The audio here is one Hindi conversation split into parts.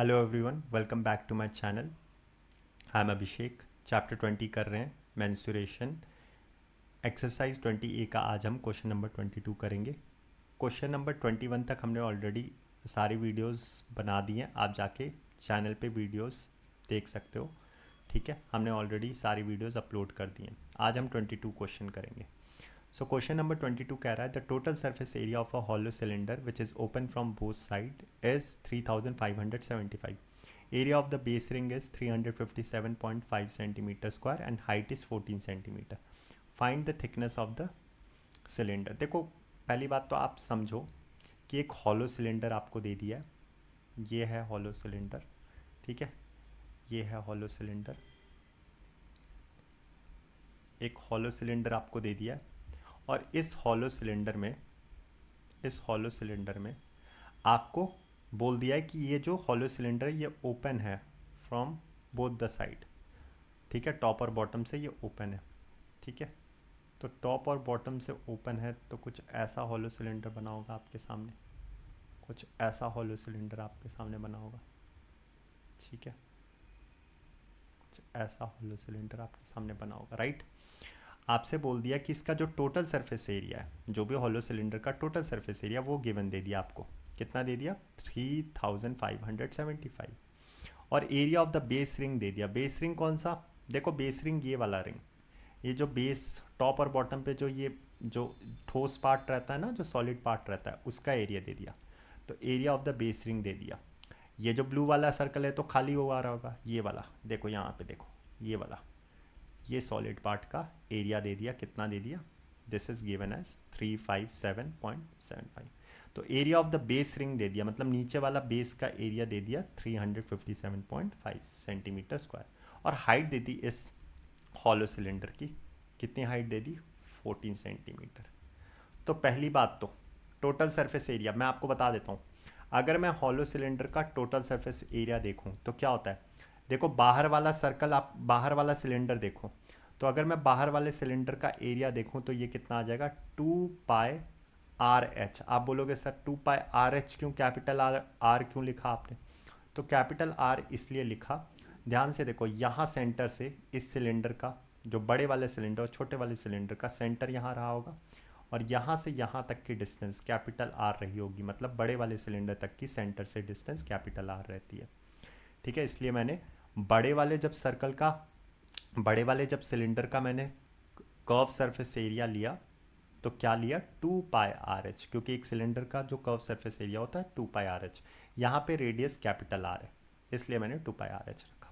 Hello everyone, welcome back to my channel. I am Abhishek. Chapter 20 कर रहे हैं, मेंस्ट्रुएशन। एक्सरसाइज 20A का आज हम क्वेश्चन नंबर 22 करेंगे। क्वेश्चन नंबर 21 तक हमने ऑलरेडी सारी वीडियोस बना दी हैं, आप जाके चैनल पे वीडियोस देख सकते हो। ठीक है, हमने ऑलरेडी सारी वीडियोस अपलोड कर दी हैं। आज हम 22 क्वेश्चन करेंगे। सो क्वेश्चन नंबर 22 कह रहा है the total surface area of a hollow cylinder which is open from both side is 3575. Area of the base ring is 357.5 centimeter square and height is 14 centimeter. Find the thickness of the cylinder. देखो, पहली बात तो आप समझो कि एक हॉलो सिलेंडर आपको दे दिया है। ये है हॉलो सिलेंडर, ठीक है। ये है हॉलो सिलेंडर, एक हॉलो सिलेंडर आपको दे दिया है। और इस हॉलो सिलेंडर में आपको बोल दिया है कि ये जो हॉलो सिलेंडर है ये ओपन है फ्रॉम बोथ द साइड। ठीक है, टॉप और बॉटम से ये ओपन है। ठीक है, तो टॉप और बॉटम से ओपन है तो कुछ ऐसा हॉलो सिलेंडर बना होगा आपके सामने, कुछ ऐसा हॉलो सिलेंडर आपके सामने बना होगा। ठीक है, कुछ ऐसा हॉलो सिलेंडर आपके सामने बना होगा, राइट। आपसे बोल दिया कि इसका जो टोटल सरफेस एरिया है, जो भी हॉलो सिलेंडर का टोटल सरफेस एरिया वो गिवन दे दिया आपको। कितना दे दिया? 3575। और area of the base ring दे दिया। बेस रिंग कौन सा? देखो, बेस रिंग ये वाला रिंग, ये जो बेस टॉप और बॉटम पे जो ये जो ठोस पार्ट रहता है ना, जो सॉलिड पार्ट रहता है, उसका एरिया दे दिया। तो area of the base ring दे दिया। ये जो ब्लू वाला सर्कल है तो खाली हुआ रहा होगा, ये वाला देखो, यहाँ पे देखो, ये वाला, ये सॉलिड पार्ट का एरिया दे दिया। कितना दे दिया? This is given as 357.75। तो area of the base ring दे दिया, मतलब नीचे वाला बेस का एरिया दे दिया 357.5 सेंटीमीटर स्क्वायर। और हाइट दे दी इस हॉलो सिलेंडर की, कितनी हाइट दे दी? 14 सेंटीमीटर। तो पहली बात तो टोटल सरफेस एरिया मैं आपको बता देता हूँ। अगर मैं हॉलो सिलेंडर का टोटल सरफेस एरिया देखूँ तो क्या होता है? देखो, बाहर वाला सर्कल, आप बाहर वाला सिलेंडर देखो, तो अगर मैं बाहर वाले सिलेंडर का एरिया देखूँ तो ये कितना आ जाएगा? 2πRH। आप बोलोगे सर 2πRH क्यों, कैपिटल आर क्यों लिखा आपने? तो कैपिटल आर इसलिए लिखा, ध्यान से देखो, यहाँ सेंटर से इस सिलेंडर का, जो बड़े वाले सिलेंडर और छोटे वाले सिलेंडर का सेंटर यहाँ रहा होगा, और यहाँ से यहाँ तक की डिस्टेंस कैपिटल आर रही होगी। मतलब बड़े वाले सिलेंडर तक की सेंटर से डिस्टेंस कैपिटल आर रहती है। ठीक है, इसलिए मैंने बड़े वाले जब सर्कल का, बड़े वाले जब सिलेंडर का मैंने कर्व सरफेस एरिया लिया तो क्या लिया? 2πRH, क्योंकि एक सिलेंडर का जो कर्व सरफेस एरिया होता है 2πRH। यहाँ पे रेडियस कैपिटल आर है, इसलिए मैंने 2πRH रखा।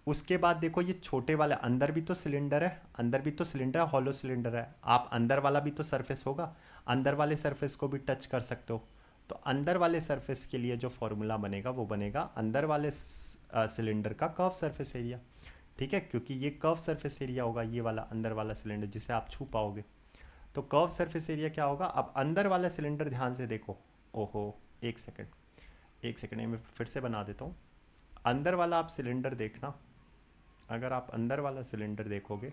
उसके बाद देखो, ये छोटे वाले, अंदर भी तो सिलेंडर है, अंदर भी तो सिलेंडर है, हॉलो सिलेंडर है। आप अंदर वाला भी तो सरफेस होगा, अंदर वाले सरफेस को भी टच कर सकते हो। तो अंदर वाले सरफेस के लिए जो फॉर्मूला बनेगा वो बनेगा अंदर वाले सिलेंडर का कर्व सरफेस एरिया। ठीक है, क्योंकि ये कर्व सरफेस एरिया होगा, ये वाला अंदर वाला सिलेंडर जिसे आप छू पाओगे। तो कर्व सरफेस एरिया क्या होगा? अब अंदर वाला सिलेंडर ध्यान से देखो। ओहो, एक सेकेंड, एक सेकेंड, मैं फिर से बना देता हूँ। अंदर वाला आप सिलेंडर देखना, अगर आप अंदर वाला सिलेंडर देखोगे,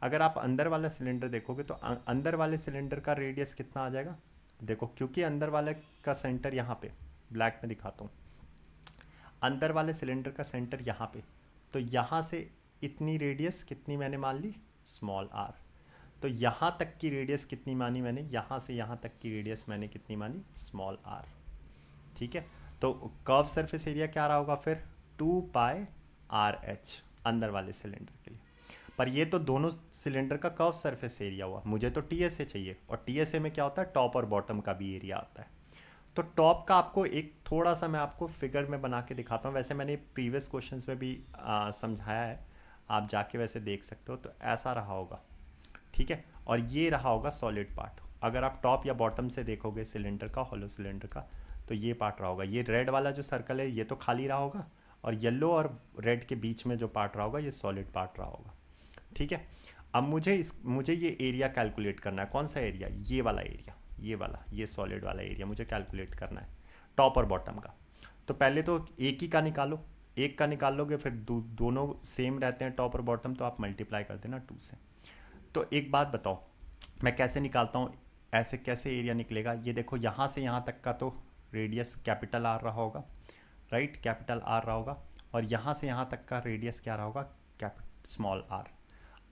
अगर आप अंदर वाला सिलेंडर देखोगे तो अंदर वाले सिलेंडर का रेडियस कितना आ जाएगा? देखो, क्योंकि अंदर वाले का सेंटर यहाँ पे, ब्लैक में दिखाता हूँ, अंदर वाले सिलेंडर का सेंटर यहाँ पे, तो यहाँ से इतनी रेडियस कितनी मैंने मान ली? Small are. तो यहाँ तक की रेडियस कितनी मानी मैंने? यहाँ से यहाँ तक की रेडियस मैंने कितनी मानी? Small r. ठीक है, तो कर्व सरफेस एरिया क्या रहा होगा फिर? 2πRH अंदर वाले सिलेंडर के लिए। पर ये तो दोनों सिलेंडर का कर्व सरफेस एरिया हुआ, मुझे तो टीएसए चाहिए, और टीएसए में क्या होता है? टॉप और बॉटम का भी एरिया आता है। तो टॉप का आपको एक थोड़ा सा मैं आपको फिगर में बना के दिखाता हूँ। वैसे मैंने प्रीवियस क्वेश्चंस में भी समझाया है, आप जाके वैसे देख सकते हो। तो ऐसा रहा होगा, ठीक है, और ये रहा होगा सॉलिड पार्ट। अगर आप टॉप या बॉटम से देखोगे सिलेंडर का, हॉलो सिलेंडर का, तो ये पार्ट रहा होगा। ये रेड वाला जो सर्कल है ये तो खाली रहा होगा, और येलो और रेड के बीच में जो पार्ट रहा होगा ये सॉलिड पार्ट रहा होगा। ठीक है, अब मुझे ये एरिया कैलकुलेट करना है। कौन सा एरिया? ये वाला एरिया, ये वाला, ये सॉलिड वाला एरिया मुझे कैलकुलेट करना है, टॉप और बॉटम का। तो पहले तो एक ही का निकालो, एक का निकाल लोगे, फिर दोनों सेम रहते हैं टॉप और बॉटम, तो आप मल्टीप्लाई कर देना 2 से। तो एक बात बताओ, मैं कैसे निकालता हूँ? ऐसे कैसे एरिया निकलेगा? ये देखो, यहाँ से यहाँ तक का तो रेडियस कैपिटल आर रहा होगा, राइट, कैपिटल आर रहा होगा, और यहाँ से यहाँ तक का रेडियस क्या रहा होगा, स्मॉल आर।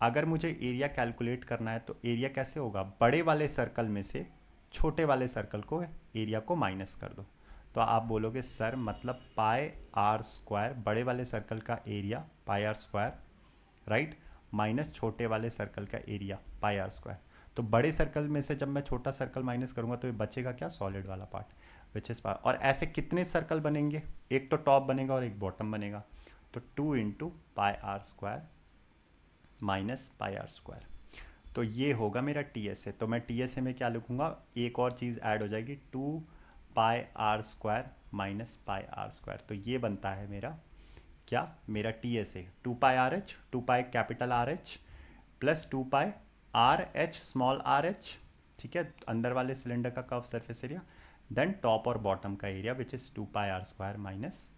अगर मुझे एरिया कैलकुलेट करना है तो एरिया कैसे होगा, बड़े वाले सर्कल में से छोटे वाले सर्कल को एरिया को माइनस कर दो। तो आप बोलोगे सर मतलब पाई आर स्क्वायर, बड़े वाले सर्कल का area pi are square, right, minus छोटे वाले सर्कल का एरिया पाई आर स्क्वायर। तो बड़े सर्कल में से जब मैं छोटा सर्कल माइनस करूंगा तो ये बचेगा क्या, सॉलिड वाला पार्ट विच इज पाई। और ऐसे कितने सर्कल बनेंगे, एक तो टॉप बनेगा और एक बॉटम बनेगा। तो 2 into pi are square minus pi are square. तो ये होगा मेरा टी एस ए। तो मैं टी एस ए में क्या लिखूंगा, एक और चीज़ ऐड हो जाएगी, 2 pi are square minus pi are square. तो ये बनता है मेरा क्या, मेरा T S A 2 pi are H, 2 pi capital R H plus 2 pi are H small R H, ठीक है, अंदर वाले सिलेंडर का curve surface area, then top और बॉटम का area which is 2 pi are square minus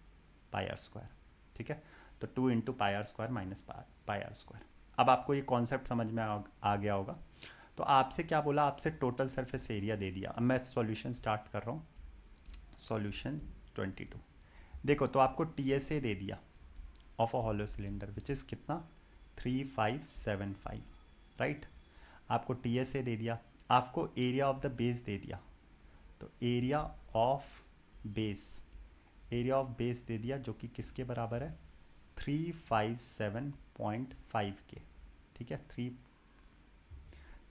pi are square, ठीक है। तो 2 into pi are square minus pi are square. अब आपको ये कॉन्सेप्ट समझ में आ गया होगा। तो आपसे क्या बोला, आपसे टोटल सरफेस एरिया दे दिया। अब मैं सॉल्यूशन स्टार्ट कर रहा हूँ, सॉल्यूशन 22। देखो तो आपको टी एस ए दे दिया of a hollow cylinder which is कितना, 3575, राइट। आपको टी एस ए दे दिया, आपको एरिया ऑफ द बेस दे दिया। तो area of base, area of base दे दिया जो कि किसके बराबर है, 357.5 के, ठीक है,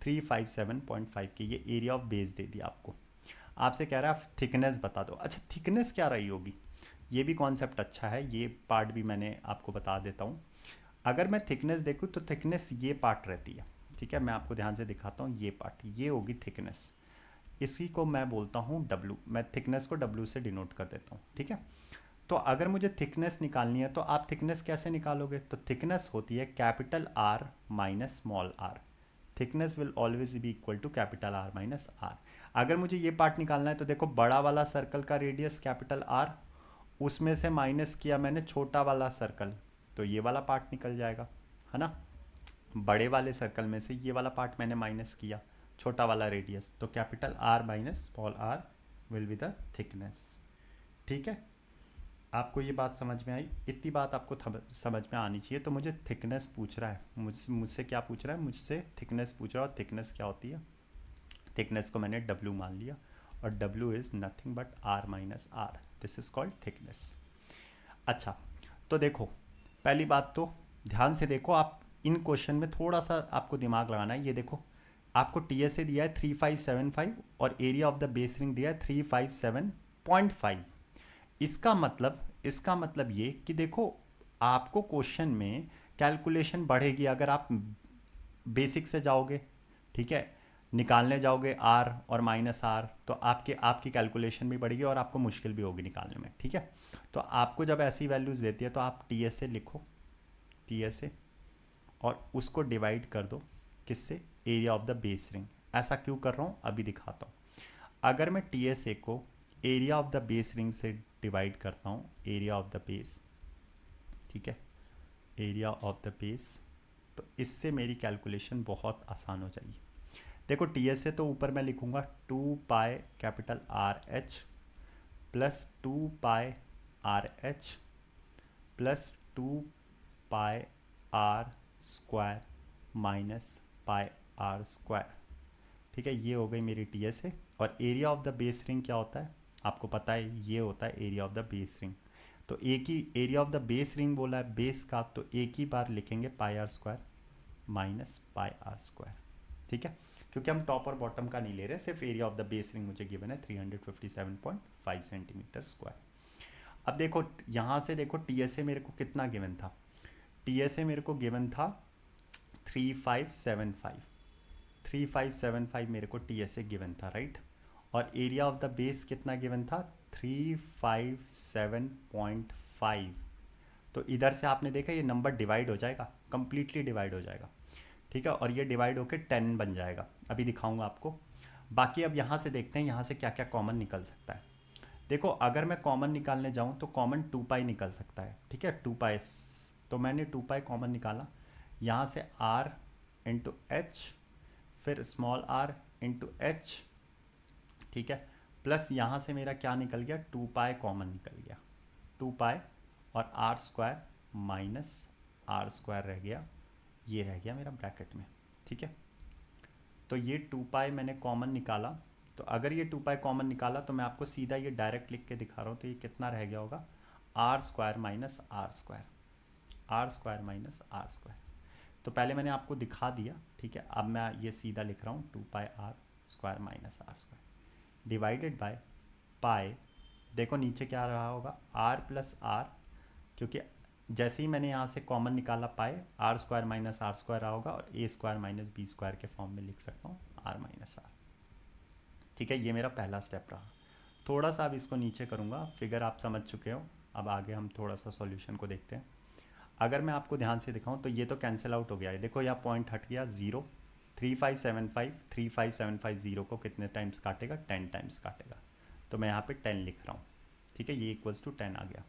357.5 के, ये एरिया ऑफ बेस दे दिया आपको। आपसे कह रहा है थिकनेस बता दो। अच्छा थिकनेस क्या रही होगी, ये भी कॉन्सेप्ट अच्छा है, ये पार्ट भी मैंने आपको बता देता हूँ। अगर मैं थिकनेस देखूँ तो थिकनेस ये पार्ट रहती है, ठीक है, मैं आपको ध्यान से दिखाता हूँ, ये पार्ट, ये होगी थिकनेस, इसी को मैं बोलता हूँ डब्लू, मैं थिकनेस को डब्लू से डिनोट कर देता हूँ, ठीक है। तो अगर मुझे थिकनेस निकालनी है तो आप थिकनेस कैसे निकालोगे, तो थिकनेस होती है capital R minus small r. Thickness will always be equal to capital R minus r. अगर मुझे ये पार्ट निकालना है तो देखो बड़ा वाला सर्कल का रेडियस कैपिटल आर, उसमें से माइनस किया मैंने छोटा वाला सर्कल, तो ये वाला पार्ट निकल जाएगा, है ना। बड़े वाले सर्कल में से ये वाला पार्ट मैंने माइनस किया, छोटा वाला रेडियस, तो capital R minus small r will be the thickness, ठीक है। आपको ये बात समझ में आई, इतनी बात आपको समझ में आनी चाहिए। तो मुझे थिकनेस पूछ रहा है, मुझसे क्या पूछ रहा है, मुझसे थिकनेस पूछ रहा है, और थिकनेस क्या होती है, थिकनेस को मैंने W मान लिया, और W is nothing but R minus r, this is called thickness. अच्छा तो देखो पहली बात तो ध्यान से देखो, आप इन क्वेश्चन में थोड़ा सा आपको दिमाग लगाना है। ये देखो आपको टी एस ए दिया है 3575 और area of the base ring दिया है 357.5। इसका मतलब ये कि देखो आपको क्वेश्चन में कैलकुलेशन बढ़ेगी अगर आप बेसिक से जाओगे, ठीक है, निकालने जाओगे आर और माइनस आर, तो आपकी कैलकुलेशन भी बढ़ेगी और आपको मुश्किल भी होगी निकालने में, ठीक है। तो आपको जब ऐसी वैल्यूज़ देती है तो आप टी एस ए लिखो, टी एस ए, और उसको डिवाइड कर दो किससे, area of the base ring. ऐसा क्यों कर रहा हूँ अभी दिखाता हूँ। अगर मैं टी एस ए को area of the base ring से डिवाइड करता हूँ, एरिया ऑफ द बेस, ठीक है, एरिया ऑफ द बेस, तो इससे मेरी कैलकुलेशन बहुत आसान हो जाएगी। देखो टी एस ए तो ऊपर मैं लिखूँगा 2 pi capital R H plus 2 pi are H plus 2 pi are square minus pi are square, ठीक है, ये हो गई मेरी टी एस ए। और area of the base ring क्या होता है आपको पता है, ये होता है area of the base ring. तो एक ही area of the base ring बोला है बेस का, तो एक ही बार लिखेंगे pi are square minus pi are square, ठीक है, क्योंकि हम टॉप और बॉटम का नहीं ले रहे, सिर्फ area of the base ring मुझे गिवन है 357.5 सेंटीमीटर स्क्वायर। अब देखो यहाँ से देखो टी एस ए मेरे को कितना गिवन था, टी एस ए मेरे को गिवन था 3575 मेरे को टी एस ए गिवन था, राइट। और एरिया ऑफ द बेस कितना गिवन था, 357.5। तो इधर से आपने देखा ये नंबर डिवाइड हो जाएगा, कंप्लीटली डिवाइड हो जाएगा, ठीक है, और ये डिवाइड होकर 10 बन जाएगा, अभी दिखाऊंगा आपको। बाकी अब यहाँ से देखते हैं यहाँ से क्या क्या कॉमन निकल सकता है। देखो अगर मैं कॉमन निकालने जाऊँ तो कॉमन 2 पाई निकल सकता है, ठीक है, 2 पाई, तो मैंने 2 पाई कॉमन निकाला, यहाँ से r इंटू एच, फिर स्मॉल r इंटू एच, ठीक है, प्लस यहाँ से मेरा क्या निकल गया, 2 पाई कॉमन निकल गया, 2 पाई और r square minus are square रह गया, ये रह गया मेरा ब्रैकेट में। ठीक है, तो ये 2 पाई मैंने कॉमन निकाला, तो अगर ये 2 पाई कॉमन निकाला तो मैं आपको सीधा ये डायरेक्ट लिख के दिखा रहा हूँ, तो ये कितना रह गया होगा, r square minus are square, r square minus are square. तो पहले मैंने आपको दिखा दिया, ठीक है। अब मैं ये सीधा लिख रहा हूँ 2 pi are square minus are square divided by pi, देखो नीचे क्या रहा होगा, आर प्लस आर, क्योंकि जैसे ही मैंने यहाँ से कॉमन निकाला pi, are square minus are square रहा होगा और A square minus B square के फॉर्म में लिख सकता हूँ आर माइनस आर। ठीक है, ये मेरा पहला स्टेप रहा। थोड़ा सा अब इसको नीचे करूँगा, फिगर आप समझ चुके हो, अब आगे हम थोड़ा सा सॉल्यूशन को देखते हैं। अगर मैं आपको ध्यान से दिखाऊं तो ये तो कैंसिल आउट हो गया है, देखो यहाँ पॉइंट हट गया 0, 3575 0 को कितने टाइम्स काटेगा, 10 टाइम्स काटेगा, तो मैं यहाँ पे 10 लिख रहा हूँ। ठीक है, ये इक्वल्स टू 10 आ गया।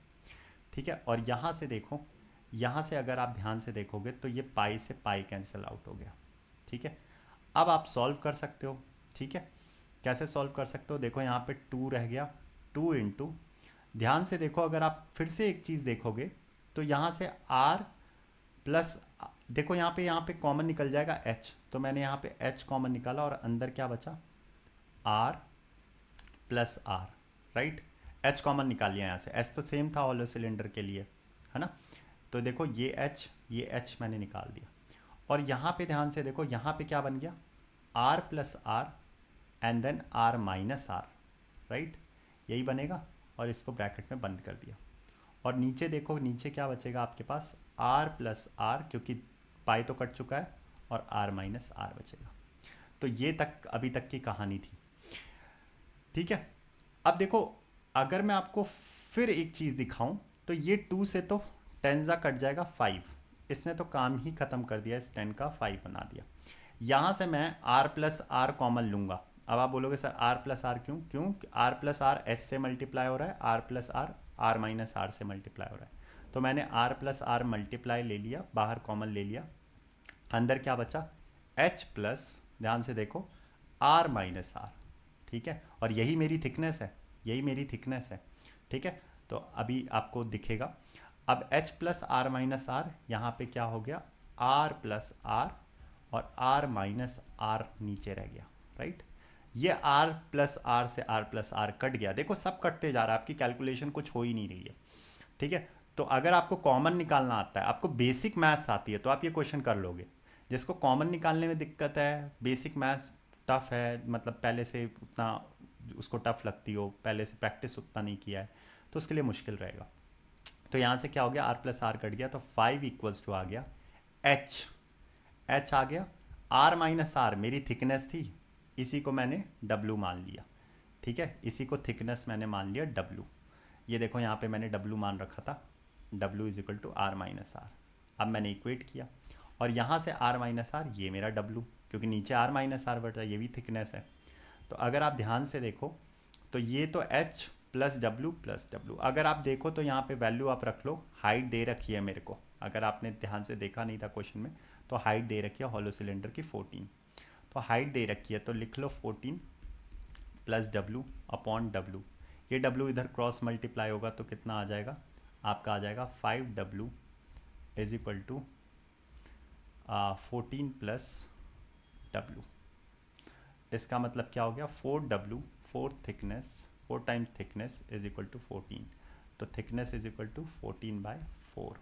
ठीक है, और यहाँ से देखो, यहाँ से अगर आप ध्यान से देखोगे तो ये पाई से पाई कैंसिल आउट हो गया। ठीक है, अब आप सॉल्व कर सकते हो। ठीक है, कैसे सॉल्व कर सकते हो, देखो यहाँ पे 2 रह गया, 2 इंटू, ध्यान से देखो, अगर आप फिर से एक चीज़ देखोगे तो यहाँ से r प्लस, देखो यहाँ पे कॉमन निकल जाएगा h, तो मैंने यहाँ पे h कॉमन निकाला और अंदर क्या बचा, r plus r, right. h common निकाल लिया यहाँ से, h तो सेम था हॉलो सिलेंडर के लिए, है ना। तो देखो ये h मैंने निकाल दिया, और यहाँ पे ध्यान से देखो, यहाँ पे क्या बन गया, r plus r and then r minus r, right, यही बनेगा, और इसको ब्रैकेट में बंद कर दिया। और नीचे देखो, नीचे क्या बचेगा आपके पास, r प्लस आर, क्योंकि पाई तो कट चुका है, और r माइनस आर बचेगा। तो ये तक अभी तक की कहानी थी। ठीक है, अब देखो, अगर मैं आपको फिर एक चीज़ दिखाऊं तो ये 2 से तो 10 जा कट जाएगा 5, इसने तो काम ही ख़त्म कर दिया, इस 10 का 5 बना दिया। यहाँ से मैं r प्लस आर कॉमन लूँगा। अब आप बोलोगे सर r प्लस आर क्यों, r प्लस आर s से मल्टीप्लाई हो रहा है, r plus r r minus r से मल्टीप्लाई हो रहा है, तो मैंने r प्लस आर मल्टीप्लाई ले लिया, बाहर कॉमन ले लिया, अंदर क्या बचा, h प्लस, ध्यान से देखो, r माइनस आर। ठीक है, और यही मेरी थिकनेस है, यही मेरी थिकनेस है। ठीक है, तो अभी आपको दिखेगा, अब h plus r minus r, यहाँ पे क्या हो गया, r प्लस आर, और r माइनस आर नीचे रह गया, राइट। ये r प्लस आर से r प्लस आर कट गया, देखो सब कटते जा रहा है, आपकी कैलकुलेशन कुछ हो ही नहीं रही है। ठीक है, तो अगर आपको कॉमन निकालना आता है, आपको बेसिक मैथ्स आती है, तो आप ये क्वेश्चन कर लोगे। जिसको कॉमन निकालने में दिक्कत है, बेसिक मैथ्स टफ है, मतलब पहले से उतना उसको टफ लगती हो, पहले से प्रैक्टिस उतना नहीं किया है, तो उसके लिए मुश्किल रहेगा। तो यहाँ से क्या हो गया, r प्लस आर कट गया, तो 5 इक्वल्स टू आ गया h आ गया, r माइनस आर मेरी थिकनेस थी, इसी को मैंने w मान लिया। ठीक है, इसी को थिकनेस मैंने मान लिया w, ये देखो यहाँ पे मैंने w मान रखा था, w is equal to r minus r. अब मैंने इक्वेट किया, और यहाँ से r माइनस आर, ये मेरा w, क्योंकि नीचे r माइनस आर बढ़ रहा है, ये भी थिकनेस है। तो अगर आप ध्यान से देखो तो ये तो h प्लस w, अगर आप देखो तो यहाँ पे वैल्यू आप रख लो, हाइट दे रखी है मेरे को, अगर आपने ध्यान से देखा नहीं था क्वेश्चन में, तो हाइट दे रखी है हॉलो सिलेंडर की 14, तो हाइट दे रखी है, तो लिख लो 14 प्लस w अपॉन w, ये w इधर क्रॉस मल्टीप्लाई होगा तो कितना आ जाएगा, आपका आ जाएगा 5w is equal to 14 plus w। इसका मतलब क्या हो गया, 4w, 4 times thickness is equal to 14, तो थिकनेस इज इक्वल टू 14/4,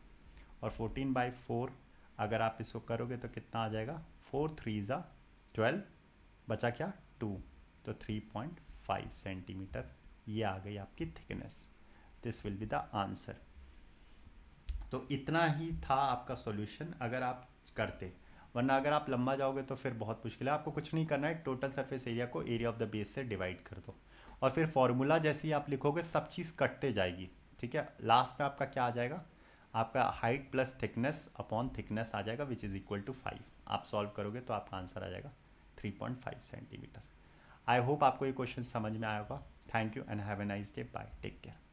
और 14/4 अगर आप इसको करोगे तो कितना आ जाएगा, 4 3 ज़ा 12, बचा क्या 2, तो 3.5 सेंटीमीटर, ये आ गई आपकी thickness. This will be the answer. तो इतना ही था आपका सॉल्यूशन अगर आप करते, वरना अगर आप लंबा जाओगे तो फिर बहुत मुश्किल है। आपको कुछ नहीं करना है, टोटल सरफेस एरिया को एरिया ऑफ द बेस से डिवाइड कर दो, और फिर फॉर्मूला जैसे ही आप लिखोगे सब चीज़ कटते जाएगी। ठीक है, लास्ट में आपका क्या आ जाएगा, आपका height plus thickness upon thickness आ जाएगा, विच इज़ इक्वल टू 5। आप सॉल्व करोगे तो आपका आंसर आ जाएगा 3.5 सेंटीमीटर। आई होप आपको ये क्वेश्चन समझ में आया होगा। Thank you and have a nice day, bye, take care.